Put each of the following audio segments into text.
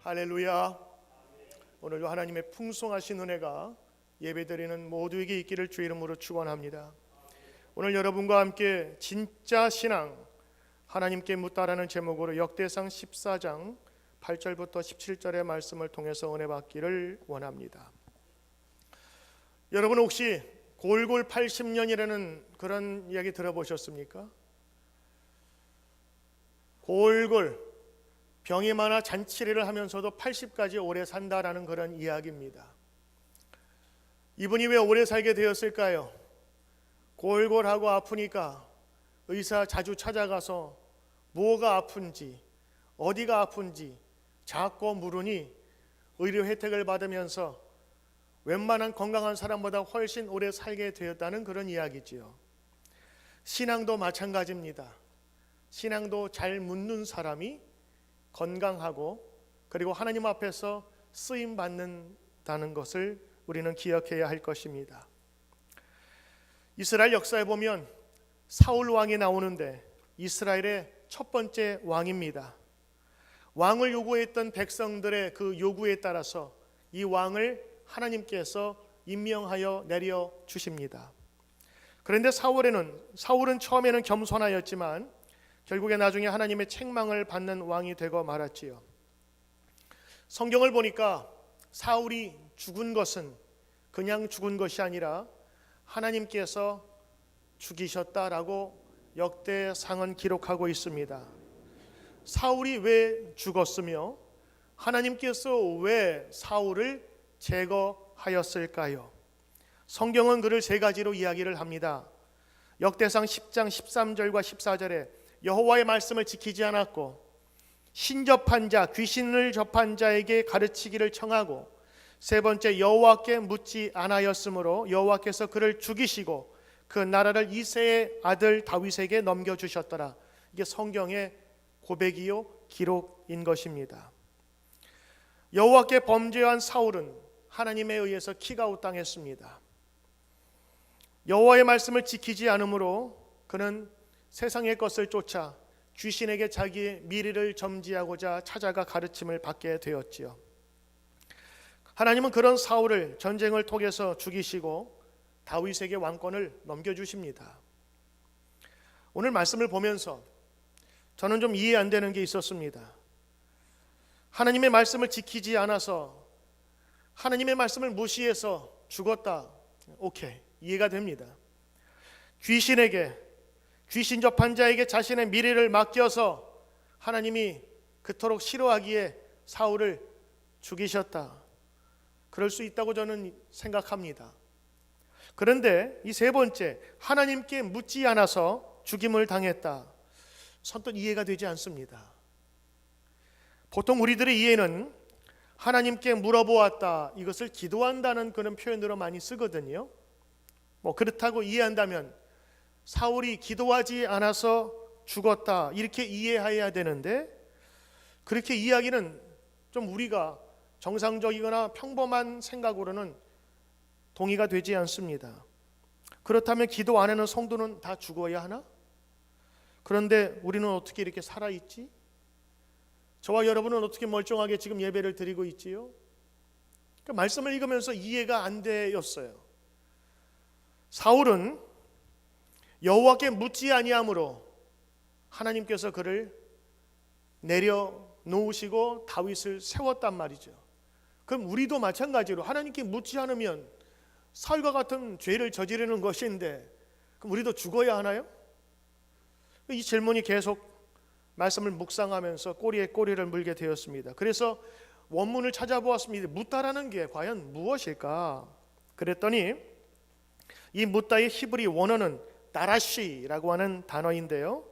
할렐루야. 오늘도 하나님의 풍성하신 은혜가 예배드리는 모두에게 있기를 주 이름으로 축원합니다. 오늘 여러분과 함께 진짜 신앙 하나님께 묻다라는 제목으로 역대상 14장 8절부터 17절의 말씀을 통해서 은혜 받기를 원합니다. 여러분 혹시 골골 80년이라는 그런 이야기 들어보셨습니까? 골골 병이 많아 잔치리를 하면서도 80까지 오래 산다라는 그런 이야기입니다. 이분이 왜 오래 살게 되었을까요? 골골하고 아프니까 의사 자주 찾아가서 뭐가 아픈지 어디가 아픈지 자꾸 물으니 의료 혜택을 받으면서 웬만한 건강한 사람보다 훨씬 오래 살게 되었다는 그런 이야기지요. 신앙도 마찬가지입니다. 신앙도 잘 묻는 사람이 건강하고 그리고 하나님 앞에서 쓰임 받는다는 것을 우리는 기억해야 할 것입니다. 이스라엘 역사에 보면 사울 왕이 나오는데 이스라엘의 첫 번째 왕입니다. 왕을 요구했던 백성들의 그 요구에 따라서 이 왕을 하나님께서 임명하여 내려 주십니다. 그런데 사울은 처음에는 겸손하였지만 결국에 나중에 하나님의 책망을 받는 왕이 되고 말았지요. 성경을 보니까 사울이 죽은 것은 그냥 죽은 것이 아니라 하나님께서 죽이셨다라고 역대상은 기록하고 있습니다. 사울이 왜 죽었으며 하나님께서 왜 사울을 제거하였을까요? 성경은 그를 세 가지로 이야기를 합니다. 역대상 10장 13절과 14절에 여호와의 말씀을 지키지 않았고 신접한 자, 귀신을 접한 자에게 가르치기를 청하고 세 번째 여호와께 묻지 않았으므로 여호와께서 그를 죽이시고 그 나라를 이새의 아들 다윗에게 넘겨주셨더라. 이게 성경의 고백이요 기록인 것입니다. 여호와께 범죄한 사울은 하나님에 의해서 킥아웃당했습니다. 여호와의 말씀을 지키지 않으므로 그는 세상의 것을 쫓아 귀신에게 자기의 미래를 점지하고자 찾아가 가르침을 받게 되었지요. 하나님은 그런 사울을 전쟁을 통해서 죽이시고 다윗에게 왕권을 넘겨주십니다. 오늘 말씀을 보면서 저는 좀 이해 안 되는 게 있었습니다. 하나님의 말씀을 지키지 않아서 하나님의 말씀을 무시해서 죽었다. 오케이, 이해가 됩니다. 귀신 접한 자에게 자신의 미래를 맡겨서 하나님이 그토록 싫어하기에 사울을 죽이셨다. 그럴 수 있다고 저는 생각합니다. 그런데 이 세 번째, 하나님께 묻지 않아서 죽임을 당했다. 선뜻 이해가 되지 않습니다. 보통 우리들의 이해는 하나님께 물어보았다, 이것을 기도한다는 그런 표현으로 많이 쓰거든요. 그렇다고 이해한다면 사울이 기도하지 않아서 죽었다 이렇게 이해해야 되는데 그렇게 이해하기는 좀 우리가 정상적이거나 평범한 생각으로는 동의가 되지 않습니다. 그렇다면 기도 안 하는 성도는 다 죽어야 하나? 그런데 우리는 어떻게 이렇게 살아있지? 저와 여러분은 어떻게 멀쩡하게 지금 예배를 드리고 있지요? 그러니까 말씀을 읽으면서 이해가 안 되었어요. 사울은 여호와께 묻지 아니함으로 하나님께서 그를 내려놓으시고 다윗을 세웠단 말이죠. 그럼 우리도 마찬가지로 하나님께 묻지 않으면 사울과 같은 죄를 저지르는 것인데 그럼 우리도 죽어야 하나요? 이 질문이 계속 말씀을 묵상하면서 꼬리에 꼬리를 물게 되었습니다. 그래서 원문을 찾아보았습니다. 묻다라는 게 과연 무엇일까? 그랬더니 이 묻다의 히브리 원어는 다라시라고 하는 단어인데요,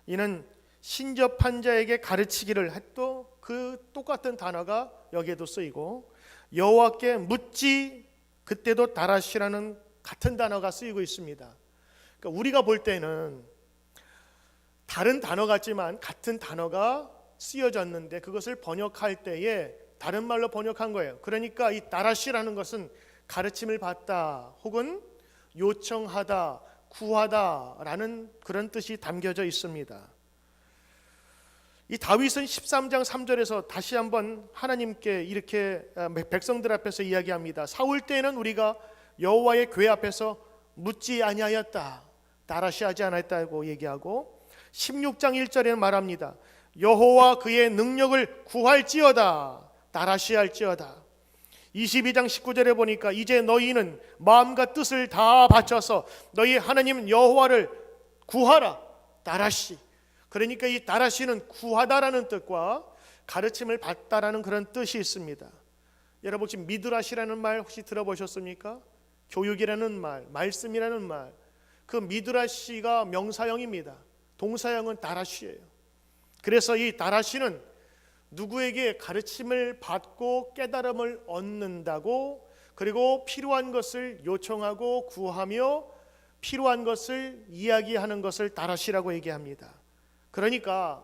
이는 신접한 자에게 가르치기를 했던 그 똑같은 단어가 여기에도 쓰이고 여호와께 묻지, 그때도 다라시라는 같은 단어가 쓰이고 있습니다. 그러니까 우리가 볼 때는 다른 단어 같지만 같은 단어가 쓰여졌는데 그것을 번역할 때에 다른 말로 번역한 거예요. 그러니까 이 다라시라는 것은 가르침을 받다 혹은 요청하다, 구하다라는 그런 뜻이 담겨져 있습니다. 이 다윗은 13장 3절에서 다시 한번 하나님께 이렇게 백성들 앞에서 이야기합니다. 사울 때에는 우리가 여호와의 궤 앞에서 묻지 아니하였다, 나라시 하지 않았다고 얘기하고, 16장 1절에는 말합니다. 여호와 그의 능력을 구할지어다, 나라시 할지어다. 22장 19절에 보니까 이제 너희는 마음과 뜻을 다 바쳐서 너희 하나님 여호와를 구하라, 나라시. 그러니까 이 나라시는 구하다라는 뜻과 가르침을 받다라는 그런 뜻이 있습니다. 여러분 혹시 미드라시라는 말 혹시 들어보셨습니까? 교육이라는 말, 말씀이라는 말. 그 미드라시가 명사형입니다. 동사형은 나라시예요. 그래서 이 나라시는 누구에게 가르침을 받고 깨달음을 얻는다고, 그리고 필요한 것을 요청하고 구하며 필요한 것을 이야기하는 것을 나라시라고 얘기합니다. 그러니까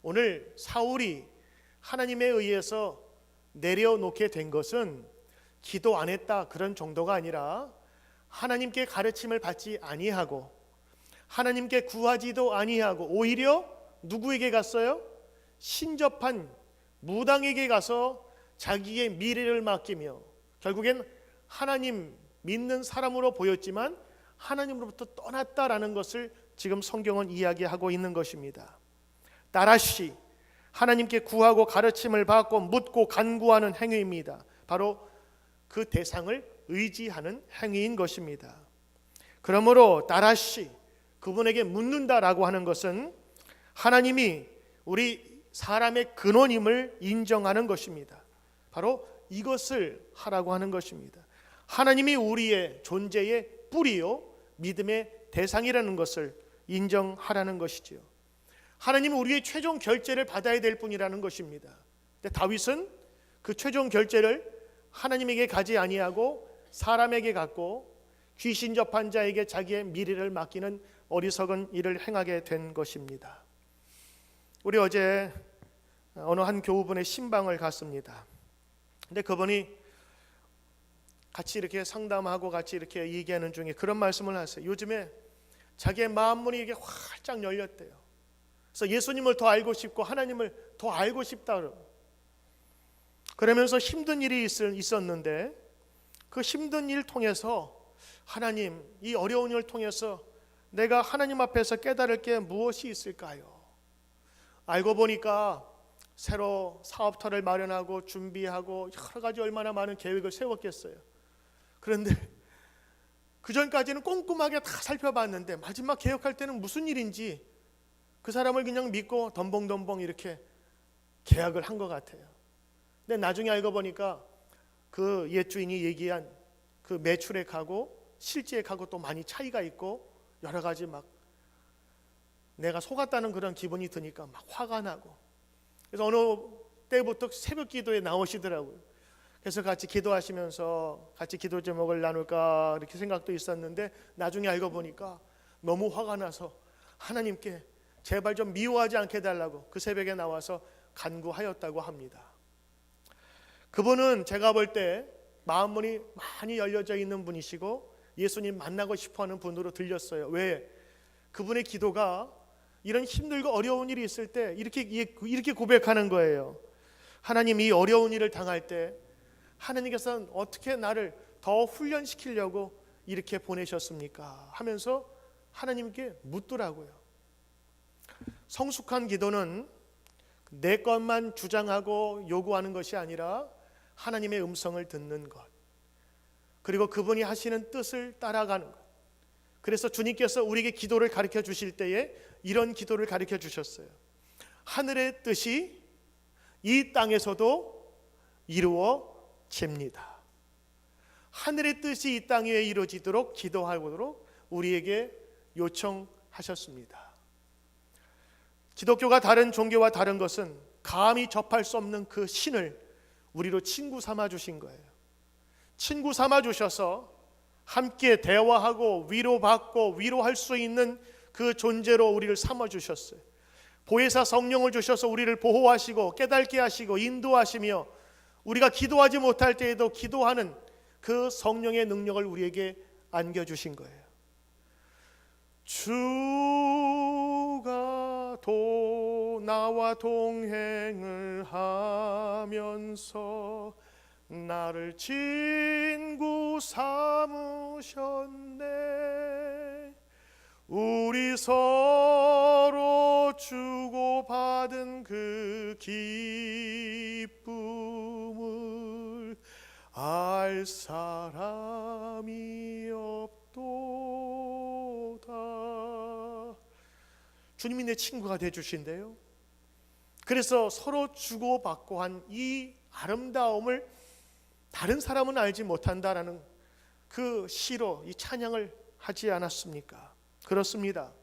오늘 사울이 하나님에 의해서 내려놓게 된 것은 기도 안 했다 그런 정도가 아니라 하나님께 가르침을 받지 아니하고 하나님께 구하지도 아니하고 오히려 누구에게 갔어요? 신접한 무당에게 가서 자기의 미래를 맡기며 결국엔 하나님 믿는 사람으로 보였지만 하나님으로부터 떠났다라는 것을 지금 성경은 이야기하고 있는 것입니다. 나라시, 하나님께 구하고 가르침을 받고 묻고 간구하는 행위입니다. 바로 그 대상을 의지하는 행위인 것입니다. 그러므로 나라시, 그분에게 묻는다라고 하는 것은 하나님이 우리 사람의 근원임을 인정하는 것입니다. 바로 이것을 하라고 하는 것입니다. 하나님이 우리의 존재의 뿌리요 믿음의 대상이라는 것을 인정하라는 것이지요. 하나님은 우리의 최종 결제를 받아야 될 뿐이라는 것입니다. 근데 다윗은 그 최종 결제를 하나님에게 가지 아니하고 사람에게 갖고 귀신 접한 자에게 자기의 미래를 맡기는 어리석은 일을 행하게 된 것입니다. 우리 어제 어느 한 교우분의 신방을 갔습니다. 근데 그분이 같이 이렇게 상담하고 같이 이렇게 얘기하는 중에 그런 말씀을 하세요. 요즘에 자기의 마음 문이 이게 활짝 열렸대요. 그래서 예수님을 더 알고 싶고 하나님을 더 알고 싶다. 그러면서 힘든 일이 있었는데 그 힘든 일 통해서 하나님, 이 어려운 일을 통해서 내가 하나님 앞에서 깨달을 게 무엇이 있을까요? 알고 보니까 새로 사업터를 마련하고 준비하고 여러 가지 얼마나 많은 계획을 세웠겠어요. 그런데 그 전까지는 꼼꼼하게 다 살펴봤는데 마지막 계획할 때는 무슨 일인지 그 사람을 그냥 믿고 덤벙덤벙 이렇게 계약을 한 것 같아요. 근데 나중에 알고 보니까 그 옛 주인이 얘기한 그 매출액하고 실제액하고 또 많이 차이가 있고 여러 가지 막 내가 속았다는 그런 기분이 드니까 막 화가 나고, 그래서 어느 때부터 새벽 기도에 나오시더라고요. 그래서 같이 기도하시면서 같이 기도 제목을 나눌까 이렇게 생각도 있었는데 나중에 알고 보니까 너무 화가 나서 하나님께 제발 좀 미워하지 않게 해달라고 그 새벽에 나와서 간구하였다고 합니다. 그분은 제가 볼 때 마음문이 많이 열려져 있는 분이시고 예수님 만나고 싶어하는 분으로 들렸어요. 왜? 그분의 기도가 이런 힘들고 어려운 일이 있을 때 이렇게 고백하는 거예요. 하나님, 이 어려운 일을 당할 때 하나님께서는 어떻게 나를 더 훈련시키려고 이렇게 보내셨습니까? 하면서 하나님께 묻더라고요. 성숙한 기도는 내 것만 주장하고 요구하는 것이 아니라 하나님의 음성을 듣는 것, 그리고 그분이 하시는 뜻을 따라가는 것. 그래서 주님께서 우리에게 기도를 가르쳐 주실 때에 이런 기도를 가르쳐 주셨어요. 하늘의 뜻이 이 땅에서도 이루어집니다. 하늘의 뜻이 이 땅 위에 이루어지도록 기도하도록 우리에게 요청하셨습니다. 기독교가 다른 종교와 다른 것은 감히 접할 수 없는 그 신을 우리로 친구 삼아 주신 거예요. 친구 삼아 주셔서 함께 대화하고 위로받고 위로할 수 있는 그 존재로 우리를 삼아 주셨어요. 보혜사 성령을 주셔서 우리를 보호하시고 깨닫게 하시고 인도하시며 우리가 기도하지 못할 때에도 기도하는 그 성령의 능력을 우리에게 안겨주신 거예요. 주가 도 나와 동행을 하면서 나를 친구 삼으셨네. 우리 서로 주고받은 그 기쁨을 알 사람이 없도다. 주님이 내 친구가 되어주신대요. 그래서 서로 주고받고 한 이 아름다움을 다른 사람은 알지 못한다라는 그 시로 이 찬양을 하지 않았습니까? 그렇습니다.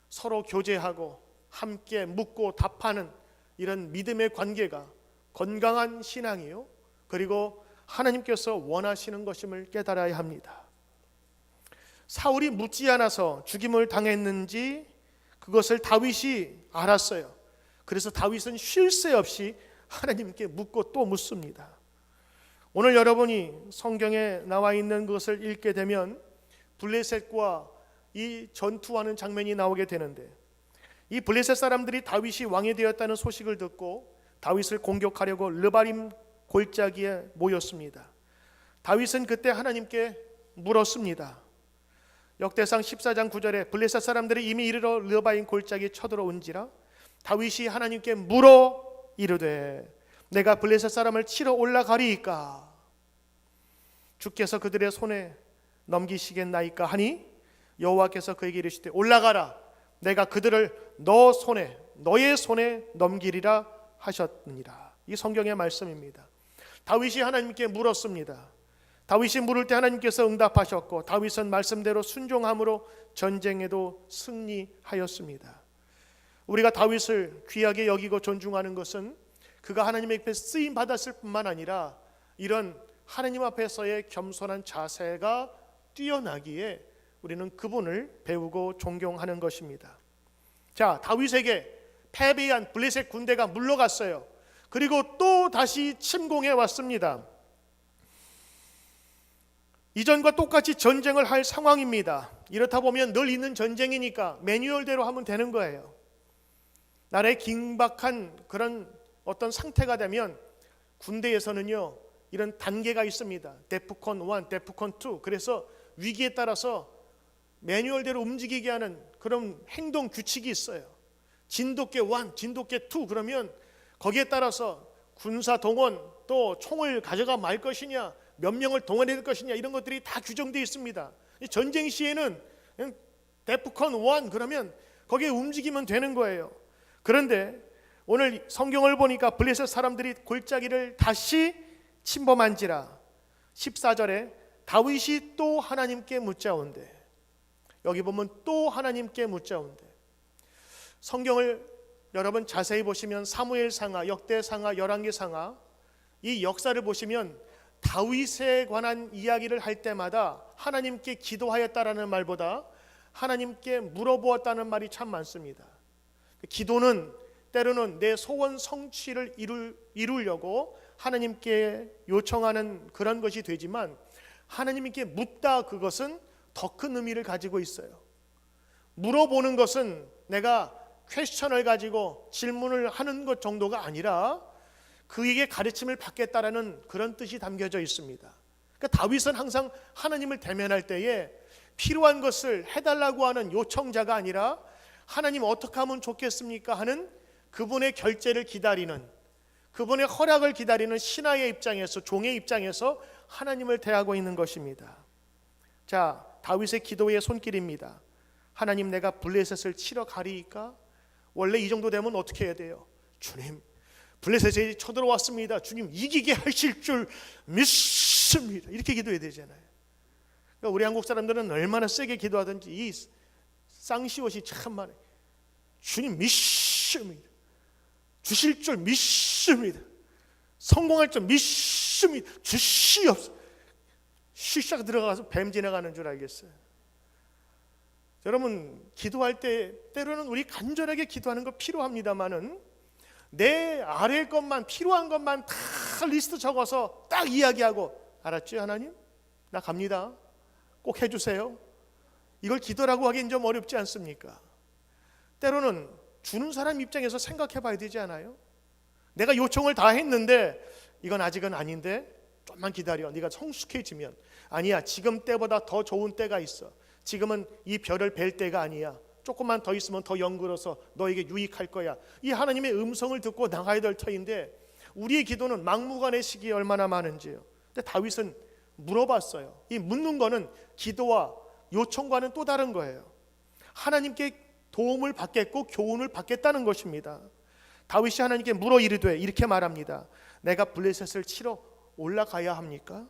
서로 교제하고 함께 묻고 답하는 이런 믿음의 관계가 건강한 신앙이요, 그리고 하나님께서 원하시는 것임을 깨달아야 합니다. 사울이 묻지 않아서 죽임을 당했는지 그것을 다윗이 알았어요. 그래서 다윗은 쉴 새 없이 하나님께 묻고 또 묻습니다. 오늘 여러분이 성경에 나와 있는 것을 읽게 되면 블레셋과 이 전투하는 장면이 나오게 되는데, 이 블레셋 사람들이 다윗이 왕이 되었다는 소식을 듣고 다윗을 공격하려고 르바림 골짜기에 모였습니다. 다윗은 그때 하나님께 물었습니다. 역대상 14장 9절에 블레셋 사람들이 이미 이르러 르바임 골짜기에 쳐들어온지라 다윗이 하나님께 물어 이르되 내가 블레셋 사람을 치러 올라가리이까? 주께서 그들의 손에 넘기시겠나이까 하니 여호와께서 그에게 이르시되 올라가라, 내가 그들을 너의 손에 넘기리라 하셨느니라. 이 성경의 말씀입니다. 다윗이 하나님께 물었습니다. 다윗이 물을 때 하나님께서 응답하셨고 다윗은 말씀대로 순종함으로 전쟁에도 승리하였습니다. 우리가 다윗을 귀하게 여기고 존중하는 것은 그가 하나님 앞에 쓰임 받았을 뿐만 아니라 이런 하나님 앞에서의 겸손한 자세가 뛰어나기에 우리는 그분을 배우고 존경하는 것입니다. 자, 다윗에게 패배한 블레셋 군대가 물러갔어요. 그리고 또 다시 침공해 왔습니다. 이전과 똑같이 전쟁을 할 상황입니다. 이렇다 보면 늘 있는 전쟁이니까 매뉴얼대로 하면 되는 거예요. 나라의 긴박한 그런 어떤 상태가 되면 군대에서는요 이런 단계가 있습니다. 데프콘 1, 데프콘 2. 그래서 위기에 따라서 매뉴얼대로 움직이게 하는 그런 행동 규칙이 있어요. 진돗개 1, 진돗개 2 그러면 거기에 따라서 군사 동원, 또 총을 가져가 말 것이냐, 몇 명을 동원해야 될 것이냐, 이런 것들이 다 규정되어 있습니다. 전쟁 시에는 데프콘 1 그러면 거기에 움직이면 되는 거예요. 그런데 오늘 성경을 보니까 블레셋 사람들이 골짜기를 다시 침범한지라 14절에 다윗이 또 하나님께 묻자온대. 여기 보면 또 하나님께 묻자온대. 성경을 여러분 자세히 보시면 사무엘상하, 역대상하, 열왕기상하 이 역사를 보시면 다윗에 관한 이야기를 할 때마다 하나님께 기도하였다라는 말보다 하나님께 물어보았다는 말이 참 많습니다. 기도는 때로는 내 소원 성취를 이루려고 하나님께 요청하는 그런 것이 되지만 하나님께 묻다, 그것은 더 큰 의미를 가지고 있어요. 물어보는 것은 내가 퀘스천을 가지고 질문을 하는 것 정도가 아니라 그에게 가르침을 받겠다라는 그런 뜻이 담겨져 있습니다. 그러니까 다윗은 항상 하나님을 대면할 때에 필요한 것을 해달라고 하는 요청자가 아니라 하나님 어떻게 하면 좋겠습니까 하는 그분의 결제를 기다리는, 그분의 허락을 기다리는 신하의 입장에서, 종의 입장에서 하나님을 대하고 있는 것입니다. 자, 다윗의 기도의 손길입니다. 하나님, 내가 블레셋을 치러 가리이까? 원래 이 정도 되면 어떻게 해야 돼요? 주님, 블레셋이 쳐들어왔습니다. 주님, 이기게 하실 줄 믿습니다. 이렇게 기도해야 되잖아요. 그러니까 우리 한국 사람들은 얼마나 세게 기도하든지 이 쌍시옷이 참 많아요. 주님 믿습니다. 주실 줄 믿습니다. 성공할 줄 믿습니다. 주시옵소서. 시작 들어가서 뱀 지나가는 줄 알겠어요. 여러분, 기도할 때 때로는 우리 간절하게 기도하는 거 필요합니다만은 내 아래 것만, 필요한 것만 다 리스트 적어서 딱 이야기하고, 알았죠 하나님? 나 갑니다. 꼭 해주세요. 이걸 기도라고 하기엔 좀 어렵지 않습니까? 때로는 주는 사람 입장에서 생각해 봐야 되지 않아요? 내가 요청을 다 했는데 이건 아직은 아닌데 좀만 기다려, 네가 성숙해지면. 아니야, 지금 때보다 더 좋은 때가 있어. 지금은 이 별을 뵐 때가 아니야. 조금만 더 있으면 더 연그러서 너에게 유익할 거야. 이 하나님의 음성을 듣고 나가야 될 터인데 우리의 기도는 막무가내 시기에 얼마나 많은지요. 근데 다윗은 물어봤어요. 이 묻는 거는 기도와 요청과는 또 다른 거예요. 하나님께 도움을 받겠고 교훈을 받겠다는 것입니다. 다윗이 하나님께 물어 이르되 이렇게 말합니다. 내가 블레셋을 치러 올라가야 합니까?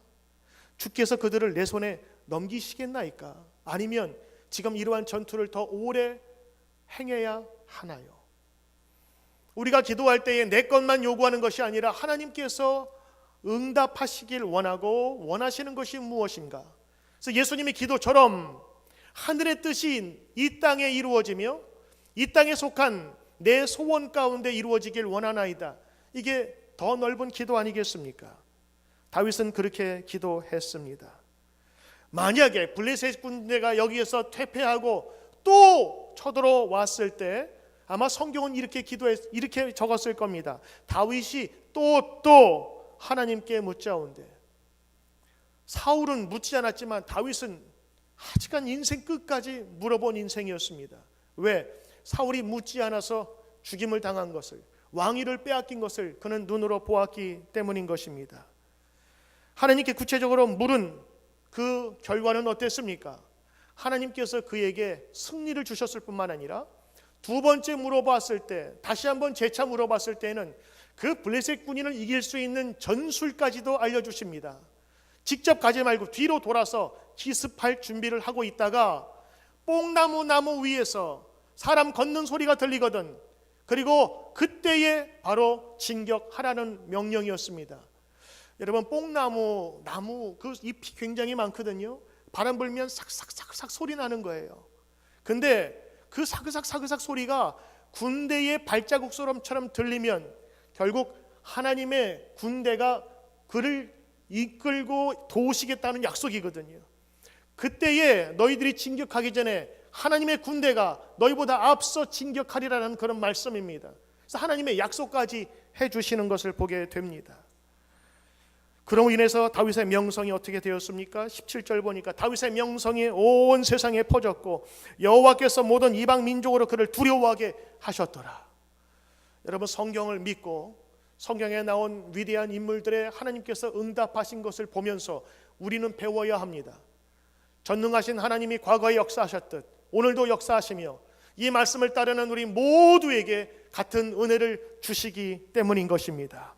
주께서 그들을 내 손에 넘기시겠나이까? 아니면 지금 이러한 전투를 더 오래 행해야 하나요? 우리가 기도할 때에 내 것만 요구하는 것이 아니라 하나님께서 응답하시길 원하고 원하시는 것이 무엇인가? 그래서 예수님의 기도처럼 하늘의 뜻이 이 땅에 이루어지며 이 땅에 속한 내 소원 가운데 이루어지길 원하나이다. 이게 더 넓은 기도 아니겠습니까? 다윗은 그렇게 기도했습니다. 만약에 블레셋 군대가 여기에서 퇴폐하고 또 쳐들어왔을 때 아마 성경은 이렇게 적었을 겁니다. 다윗이 또 하나님께 묻자온대. 사울은 묻지 않았지만 다윗은 하여간 인생 끝까지 물어본 인생이었습니다. 왜? 사울이 묻지 않아서 죽임을 당한 것을, 왕위를 빼앗긴 것을 그는 눈으로 보았기 때문인 것입니다. 하나님께 구체적으로 물은 그 결과는 어땠습니까? 하나님께서 그에게 승리를 주셨을 뿐만 아니라 두 번째 물어봤을 때, 다시 한번 재차 물어봤을 때는 그 블레셋 군인을 이길 수 있는 전술까지도 알려주십니다. 직접 가지 말고 뒤로 돌아서 기습할 준비를 하고 있다가 뽕나무 위에서 사람 걷는 소리가 들리거든. 그리고 그때에 바로 진격하라는 명령이었습니다. 여러분, 나무 그 잎이 굉장히 많거든요. 바람 불면 삭삭삭삭 소리 나는 거예요. 근데 그 사그삭 소리가 군대의 발자국 소리처럼 들리면 결국 하나님의 군대가 그를 이끌고 도우시겠다는 약속이거든요. 그때에 너희들이 진격하기 전에 하나님의 군대가 너희보다 앞서 진격하리라는 그런 말씀입니다. 그래서 하나님의 약속까지 해주시는 것을 보게 됩니다. 그로 인해서 다윗의 명성이 어떻게 되었습니까? 17절 보니까 다윗의 명성이 온 세상에 퍼졌고 여호와께서 모든 이방 민족으로 그를 두려워하게 하셨더라. 여러분, 성경을 믿고 성경에 나온 위대한 인물들의 하나님께서 응답하신 것을 보면서 우리는 배워야 합니다. 전능하신 하나님이 과거에 역사하셨듯 오늘도 역사하시며 이 말씀을 따르는 우리 모두에게 같은 은혜를 주시기 때문인 것입니다.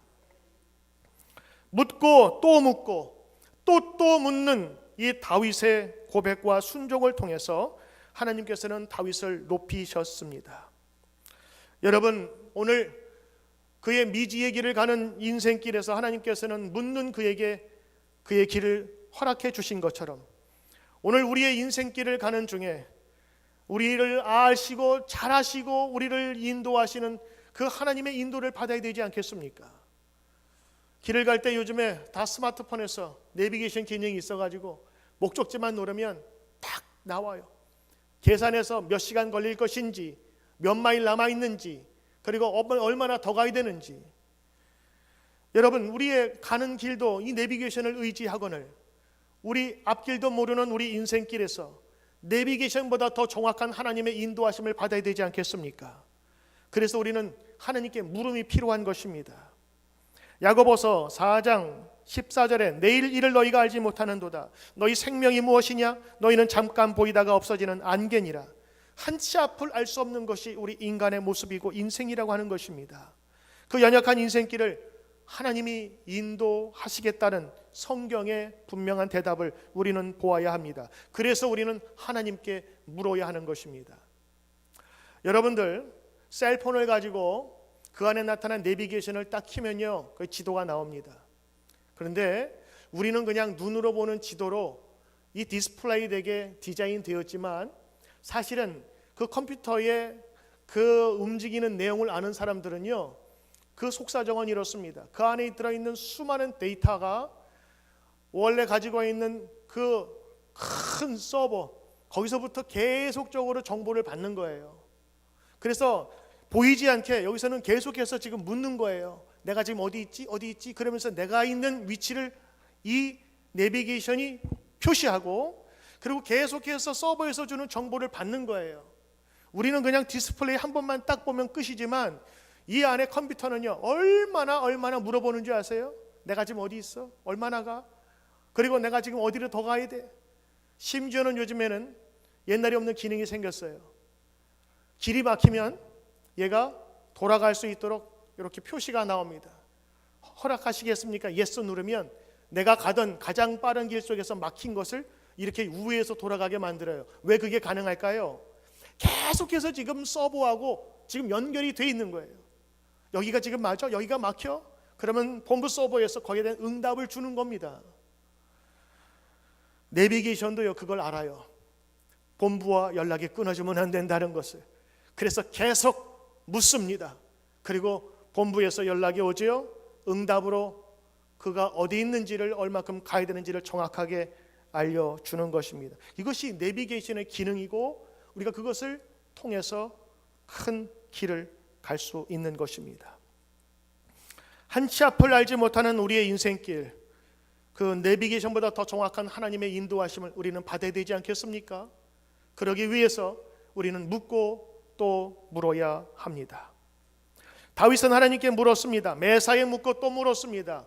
묻고 또 묻고 또 묻는 이 다윗의 고백과 순종을 통해서 하나님께서는 다윗을 높이셨습니다. 여러분, 오늘 그의 미지의 길을 가는 인생길에서 하나님께서는 묻는 그에게 그의 길을 허락해 주신 것처럼 오늘 우리의 인생길을 가는 중에 우리를 아시고 잘 아시고 우리를 인도하시는 그 하나님의 인도를 받아야 되지 않겠습니까? 길을 갈 때 요즘에 다 스마트폰에서 내비게이션 기능이 있어가지고 목적지만 누르면 딱 나와요. 계산해서 몇 시간 걸릴 것인지, 몇 마일 남아있는지, 그리고 얼마나 더 가야 되는지. 여러분, 우리의 가는 길도 이 내비게이션을 의지하거늘 우리 앞길도 모르는 우리 인생길에서 내비게이션보다 더 정확한 하나님의 인도하심을 받아야 되지 않겠습니까? 그래서 우리는 하나님께 물음이 필요한 것입니다. 야고보서 4장 14절에 내일 일을 너희가 알지 못하는도다. 너희 생명이 무엇이냐? 너희는 잠깐 보이다가 없어지는 안개니라. 한치 앞을 알 수 없는 것이 우리 인간의 모습이고 인생이라고 하는 것입니다. 그 연약한 인생길을 하나님이 인도하시겠다는 성경의 분명한 대답을 우리는 보아야 합니다. 그래서 우리는 하나님께 물어야 하는 것입니다. 여러분들, 셀폰을 가지고 그 안에 나타난 내비게이션을 딱 키면요, 그 지도가 나옵니다. 그런데 우리는 그냥 눈으로 보는 지도로 이 디스플레이 되게 디자인 되었지만 사실은 그 컴퓨터에 그 움직이는 내용을 아는 사람들은요, 그 속사정은 이렇습니다. 그 안에 들어있는 수많은 데이터가 원래 가지고 있는 그 큰 서버, 거기서부터 계속적으로 정보를 받는 거예요. 그래서 보이지 않게 여기서는 계속해서 지금 묻는 거예요. 내가 지금 어디 있지? 어디 있지? 그러면서 내가 있는 위치를 이 내비게이션이 표시하고, 그리고 계속해서 서버에서 주는 정보를 받는 거예요. 우리는 그냥 디스플레이 한 번만 딱 보면 끝이지만 이 안에 컴퓨터는요, 얼마나 물어보는 줄 아세요? 내가 지금 어디 있어? 얼마나 가? 그리고 내가 지금 어디로 더 가야 돼? 심지어는 요즘에는 옛날에 없는 기능이 생겼어요. 길이 막히면 얘가 돌아갈 수 있도록 이렇게 표시가 나옵니다. 허락하시겠습니까? 예스 누르면 내가 가던 가장 빠른 길 속에서 막힌 것을 이렇게 우회해서 돌아가게 만들어요. 왜 그게 가능할까요? 계속해서 지금 서버하고 지금 연결이 돼 있는 거예요. 여기가 지금 맞아? 여기가 막혀? 그러면 본부 서버에서 거기에 대한 응답을 주는 겁니다. 내비게이션도요, 그걸 알아요. 본부와 연락이 끊어지면 안 된다는 것을. 그래서 계속 묻습니다. 그리고 본부에서 연락이 오지요. 응답으로 그가 어디 있는지를, 얼마큼 가야 되는지를 정확하게 알려주는 것입니다. 이것이 내비게이션의 기능이고 우리가 그것을 통해서 큰 길을 갈 수 있는 것입니다. 한 치 앞을 알지 못하는 우리의 인생길, 그 내비게이션보다 더 정확한 하나님의 인도하심을 우리는 받아야 되지 않겠습니까? 그러기 위해서 우리는 묻고 또 물어야 합니다. 다윗은 하나님께 물었습니다. 매사에 묻고 또 물었습니다.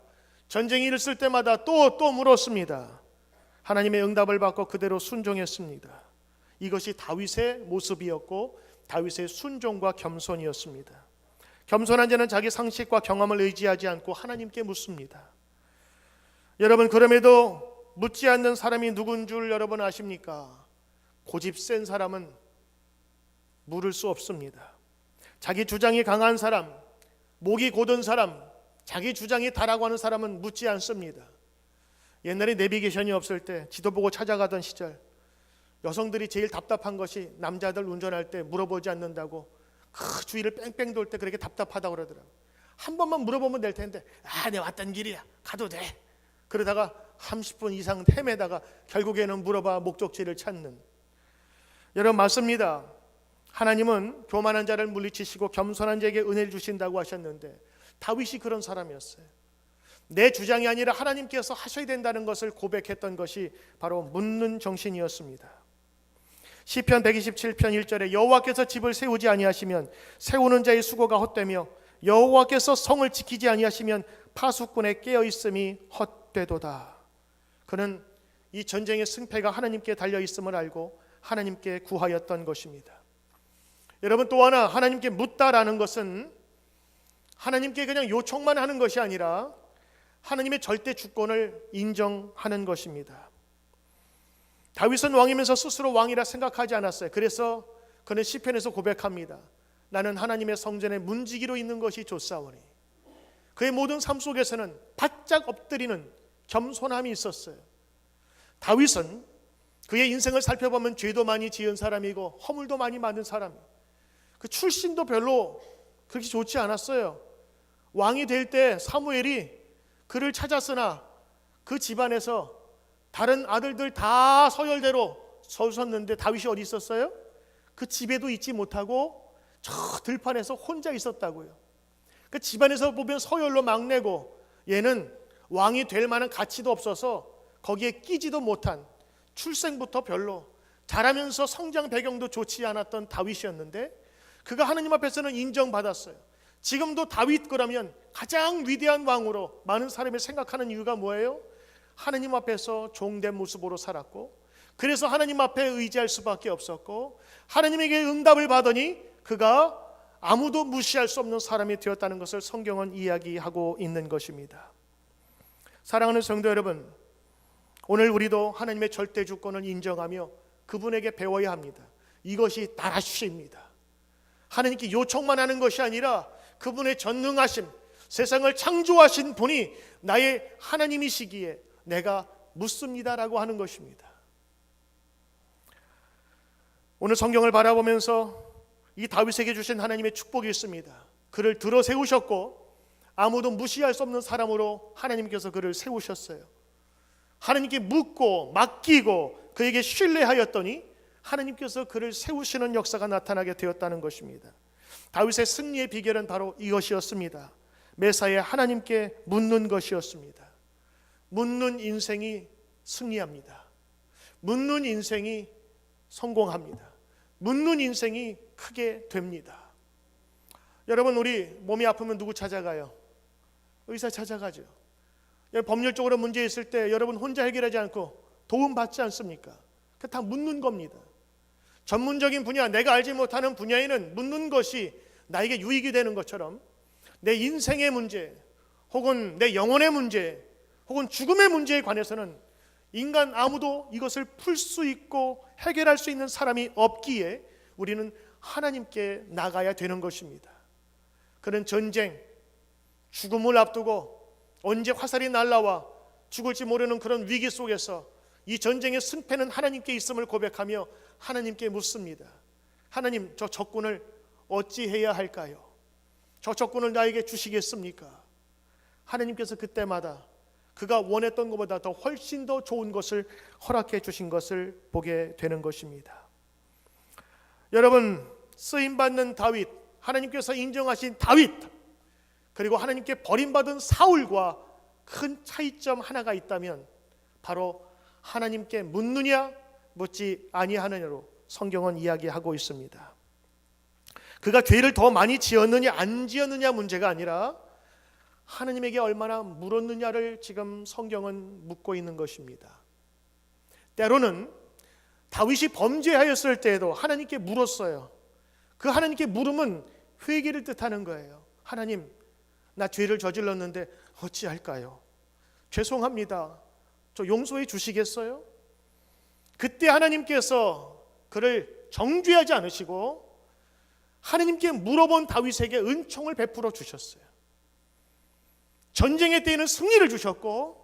전쟁이 일었을 때마다 또 물었습니다. 하나님의 응답을 받고 그대로 순종했습니다. 이것이 다윗의 모습이었고 다윗의 순종과 겸손이었습니다. 겸손한 자는 자기 상식과 경험을 의지하지 않고 하나님께 묻습니다. 여러분, 그럼에도 묻지 않는 사람이 누군 줄 여러분 아십니까? 고집 센 사람은 물을 수 없습니다. 자기 주장이 강한 사람, 목이 곧은 사람, 자기 주장이 다라고 하는 사람은 묻지 않습니다. 옛날에 내비게이션이 없을 때 지도 보고 찾아가던 시절, 여성들이 제일 답답한 것이 남자들 운전할 때 물어보지 않는다고 그 주위를 뺑뺑 돌 때 그렇게 답답하다고 그러더라고요. 한 번만 물어보면 될 텐데, 내 왔던 길이야, 가도 돼. 그러다가 30분 이상 헤매다가 결국에는 물어봐 목적지를 찾는. 여러분, 맞습니다. 하나님은 교만한 자를 물리치시고 겸손한 자에게 은혜를 주신다고 하셨는데 다윗이 그런 사람이었어요. 내 주장이 아니라 하나님께서 하셔야 된다는 것을 고백했던 것이 바로 묻는 정신이었습니다. 시편 127편 1절에 여호와께서 집을 세우지 아니하시면 세우는 자의 수고가 헛되며 여호와께서 성을 지키지 아니하시면 파수꾼의 깨어있음이 헛되도다. 그는 이 전쟁의 승패가 하나님께 달려있음을 알고 하나님께 구하였던 것입니다. 여러분, 또 하나 하나님께 묻다라는 것은 하나님께 그냥 요청만 하는 것이 아니라 하나님의 절대 주권을 인정하는 것입니다. 다윗은 왕이면서 스스로 왕이라 생각하지 않았어요. 그래서 그는 시편에서 고백합니다. 나는 하나님의 성전에 문지기로 있는 것이 좋사오니. 그의 모든 삶 속에서는 바짝 엎드리는 겸손함이 있었어요. 다윗은 그의 인생을 살펴보면 죄도 많이 지은 사람이고 허물도 많이 만든 사람이에요. 그 출신도 별로 그렇게 좋지 않았어요. 왕이 될 때 사무엘이 그를 찾았으나 그 집안에서 다른 아들들 다 서열대로 서섰는데 다윗이 어디 있었어요? 그 집에도 있지 못하고 저 들판에서 혼자 있었다고요. 그 집안에서 보면 서열로 막내고 얘는 왕이 될 만한 가치도 없어서 거기에 끼지도 못한, 출생부터 별로, 자라면서 성장 배경도 좋지 않았던 다윗이었는데 그가 하나님 앞에서는 인정받았어요. 지금도 다윗 그러면 가장 위대한 왕으로 많은 사람이 생각하는 이유가 뭐예요? 하나님 앞에서 종된 모습으로 살았고, 그래서 하나님 앞에 의지할 수밖에 없었고, 하나님에게 응답을 받으니 그가 아무도 무시할 수 없는 사람이 되었다는 것을 성경은 이야기하고 있는 것입니다. 사랑하는 성도 여러분, 오늘 우리도 하나님의 절대 주권을 인정하며 그분에게 배워야 합니다. 이것이 다라쉬입니다. 하나님께 요청만 하는 것이 아니라 그분의 전능하심, 세상을 창조하신 분이 나의 하나님이시기에 내가 묻습니다라고 하는 것입니다. 오늘 성경을 바라보면서 이 다윗에게 주신 하나님의 축복이 있습니다. 그를 들어 세우셨고 아무도 무시할 수 없는 사람으로 하나님께서 그를 세우셨어요. 하나님께 묻고 맡기고 그에게 신뢰하였더니 하나님께서 그를 세우시는 역사가 나타나게 되었다는 것입니다. 다윗의 승리의 비결은 바로 이것이었습니다. 매사에 하나님께 묻는 것이었습니다. 묻는 인생이 승리합니다. 묻는 인생이 성공합니다. 묻는 인생이 크게 됩니다. 여러분, 우리 몸이 아프면 누구 찾아가요? 의사 찾아가죠. 법률적으로 문제 있을 때 여러분 혼자 해결하지 않고 도움 받지 않습니까? 그 다 묻는 겁니다. 전문적인 분야, 내가 알지 못하는 분야에는 묻는 것이 나에게 유익이 되는 것처럼 내 인생의 문제 혹은 내 영혼의 문제 혹은 죽음의 문제에 관해서는 인간 아무도 이것을 풀 수 있고 해결할 수 있는 사람이 없기에 우리는 하나님께 나가야 되는 것입니다. 그런 전쟁, 죽음을 앞두고 언제 화살이 날라와 죽을지 모르는 그런 위기 속에서 이 전쟁의 승패는 하나님께 있음을 고백하며 하나님께 묻습니다. 하나님, 저 적군을 어찌해야 할까요? 저 적군을 나에게 주시겠습니까? 하나님께서 그때마다 그가 원했던 것보다 더 훨씬 더 좋은 것을 허락해 주신 것을 보게 되는 것입니다. 여러분, 쓰임받는 다윗, 하나님께서 인정하신 다윗, 그리고 하나님께 버림받은 사울과 큰 차이점 하나가 있다면 바로 하나님께 묻느냐 묻지 아니하느냐로 성경은 이야기하고 있습니다. 그가 죄를 더 많이 지었느냐 안 지었느냐 문제가 아니라 하나님에게 얼마나 물었느냐를 지금 성경은 묻고 있는 것입니다. 때로는 다윗이 범죄하였을 때에도 하나님께 물었어요. 그 하나님께 물음은 회개를 뜻하는 거예요. 하나님, 나 죄를 저질렀는데 어찌할까요? 죄송합니다. 저 용서해 주시겠어요? 그때 하나님께서 그를 정죄하지 않으시고 하나님께 물어본 다윗에게 은총을 베풀어 주셨어요. 전쟁의 때에는 승리를 주셨고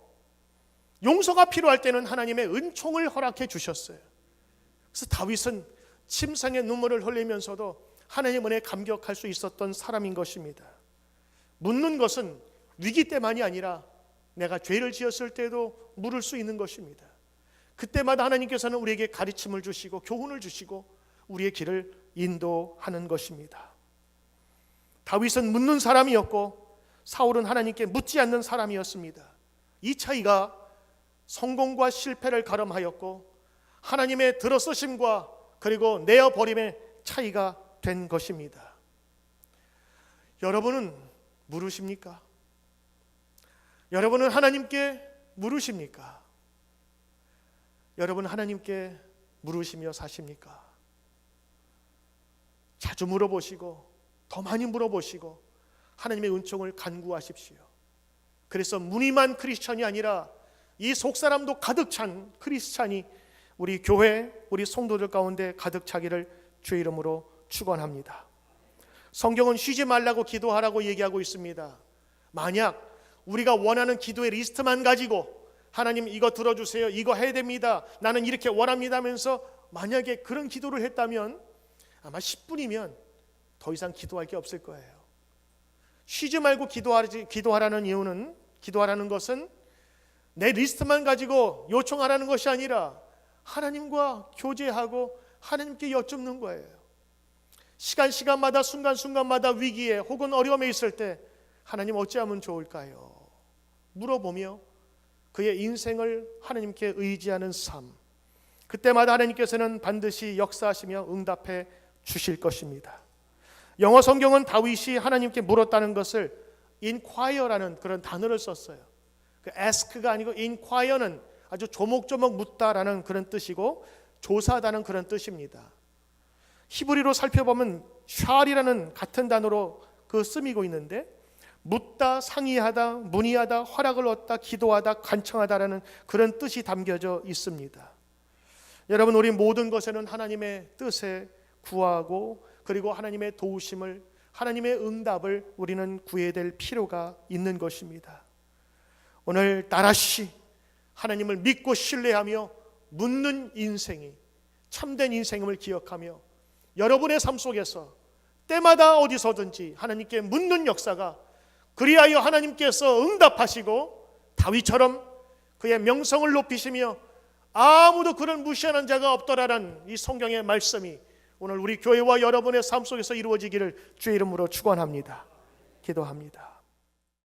용서가 필요할 때는 하나님의 은총을 허락해 주셨어요. 그래서 다윗은 침상에 눈물을 흘리면서도 하나님 은혜에 감격할 수 있었던 사람인 것입니다. 묻는 것은 위기 때만이 아니라 내가 죄를 지었을 때도 물을 수 있는 것입니다. 그때마다 하나님께서는 우리에게 가르침을 주시고 교훈을 주시고 우리의 길을 인도하는 것입니다. 다윗은 묻는 사람이었고 사울은 하나님께 묻지 않는 사람이었습니다. 이 차이가 성공과 실패를 가름하였고 하나님의 들어서심과 그리고 내어버림의 차이가 된 것입니다. 여러분은 물으십니까? 여러분은 하나님께 물으십니까? 여러분 하나님께 물으시며 사십니까? 자주 물어보시고 더 많이 물어보시고 하나님의 은총을 간구하십시오. 그래서 무늬만 크리스천이 아니라 이 속사람도 가득 찬 크리스찬이 우리 교회, 우리 성도들 가운데 가득 차기를 주의 이름으로 축원합니다. 성경은 쉬지 말라고 기도하라고 얘기하고 있습니다. 만약 우리가 원하는 기도의 리스트만 가지고 하나님 이거 들어주세요, 이거 해야 됩니다, 나는 이렇게 원합니다 하면서 만약에 그런 기도를 했다면 아마 10분이면 더 이상 기도할 게 없을 거예요. 쉬지 말고 기도하라는 이유는, 기도하라는 것은 내 리스트만 가지고 요청하라는 것이 아니라 하나님과 교제하고 하나님께 여쭙는 거예요. 시간마다 순간순간마다 위기에 혹은 어려움에 있을 때 하나님 어찌하면 좋을까요? 물어보며 그의 인생을 하나님께 의지하는 삶, 그때마다 하나님께서는 반드시 역사하시며 응답해 주실 것입니다. 영어 성경은 다윗이 하나님께 물었다는 것을 inquire라는 그런 단어를 썼어요. 그 ask가 아니고 inquire는 아주 조목조목 묻다라는 그런 뜻이고 조사하다는 그런 뜻입니다. 히브리로 살펴보면 샬이라는 같은 단어로 그 쓰이고 있는데 묻다, 상의하다, 문의하다, 허락을 얻다, 기도하다, 간청하다라는 그런 뜻이 담겨져 있습니다. 여러분, 우리 모든 것에는 하나님의 뜻에 구하고 그리고 하나님의 도우심을, 하나님의 응답을 우리는 구해야 될 필요가 있는 것입니다. 오늘 나라시 하나님을 믿고 신뢰하며 묻는 인생이 참된 인생임을 기억하며 여러분의 삶 속에서 때마다 어디서든지 하나님께 묻는 역사가, 그리하여 하나님께서 응답하시고 다윗처럼 그의 명성을 높이시며 아무도 그를 무시하는 자가 없더라라는 이 성경의 말씀이 오늘 우리 교회와 여러분의 삶 속에서 이루어지기를 주의 이름으로 축원합니다. 기도합니다.